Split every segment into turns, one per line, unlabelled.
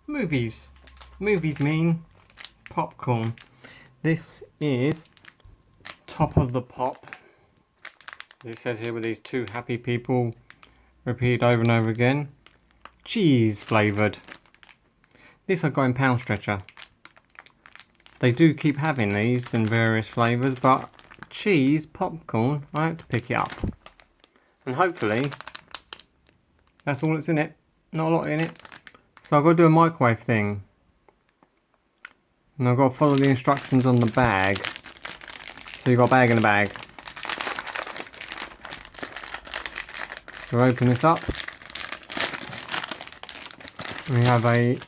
Movies. Movies mean popcorn. This is Top of the Pop. As it says here with these two happy people repeated over and over again. Cheese flavoured. This I got in Pound Stretcher. They do keep having these in various flavours, but cheese popcorn, I have to pick it up. And hopefully that's all that's in it. Not a lot in it. So I've got to do a microwave thing. And I've got to follow the instructions on the bag. So you've got a bag in a bag. So open this up. We have a...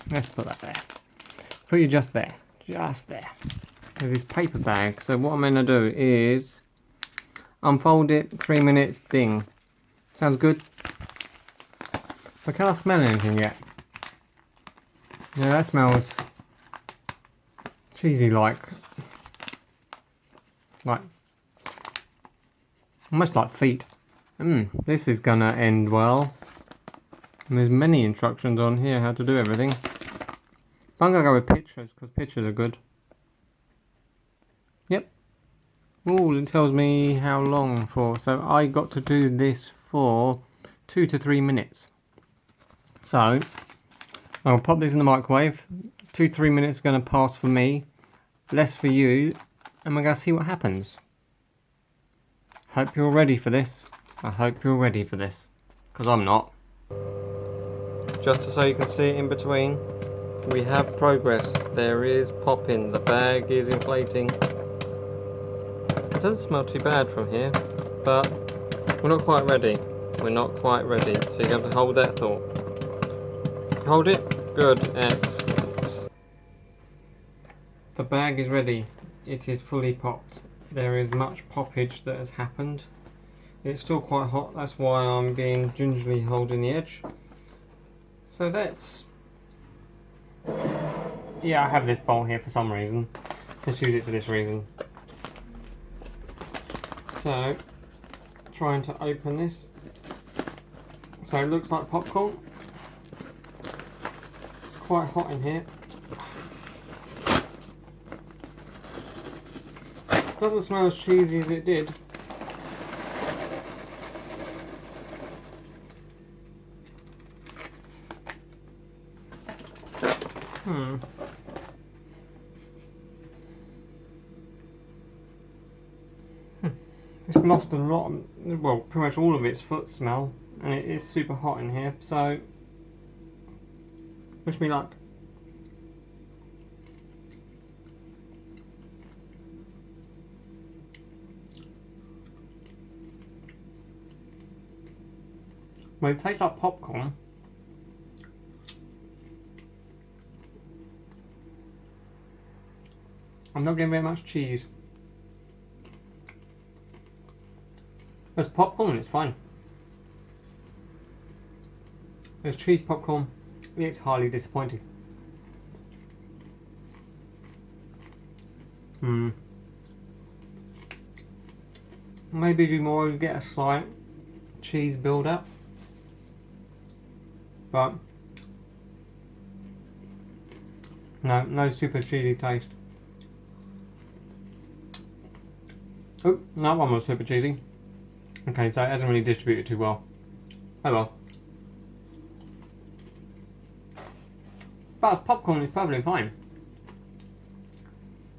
Let's put that there. Put you just there. Just there. With this paper bag. So what I'm going to do is... unfold it, 3 minutes, ding. Sounds good. But can I smell anything yet? Yeah, that smells cheesy like almost like feet. This is gonna end well. And there's many instructions on here how to do everything. But I'm gonna go with pictures because pictures are good. Yep. Oh, it tells me how long for. So I got to do this for 2 to 3 minutes. So I'll pop this in the microwave. 2 to 3 minutes are going to pass for me, less for you, and we're going to see what happens. Hope you're ready for this. I hope you're ready for this, because I'm not. Just so you can see it in between, we have progress. There is popping. The bag is inflating. It doesn't smell too bad from here, but we're not quite ready. We're not quite ready, so you're going to hold that thought. Hold it. Good. Excellent. The bag is ready. It is fully popped. There is much poppage that has happened. It's still quite hot, that's why I'm being gingerly holding the edge. So that's... yeah, I have this bowl here for some reason. Let's use it for this reason. So, trying to open this. So it looks like popcorn. It's quite hot in here. Doesn't smell as cheesy as it did. It's lost a lot, well, pretty much all of its foot smell, and it is super hot in here, so wish me luck. Well, it tastes like popcorn. I'm not getting very much cheese. There's popcorn, it's fine. There's cheese popcorn, it's highly disappointing. Maybe do more, you get a slight cheese build up. But no super cheesy taste. Oh, that one was super cheesy. Okay, so it hasn't really distributed too well. Oh well. But as popcorn is perfectly fine.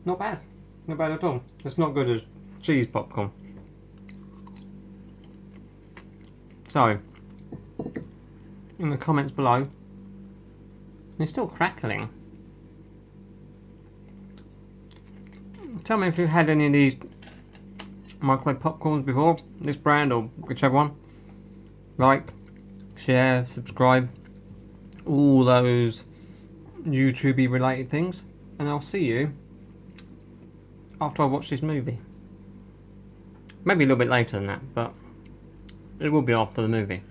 Not bad. Not bad at all. It's not good as cheese popcorn. So, in the comments below, it's still crackling. Tell me if you've had any of these microwave popcorns before, this brand or whichever one. Like, share, subscribe, all those YouTube-y related things, and I'll see you after I watch this movie. Maybe a little bit later than that, but it will be after the movie.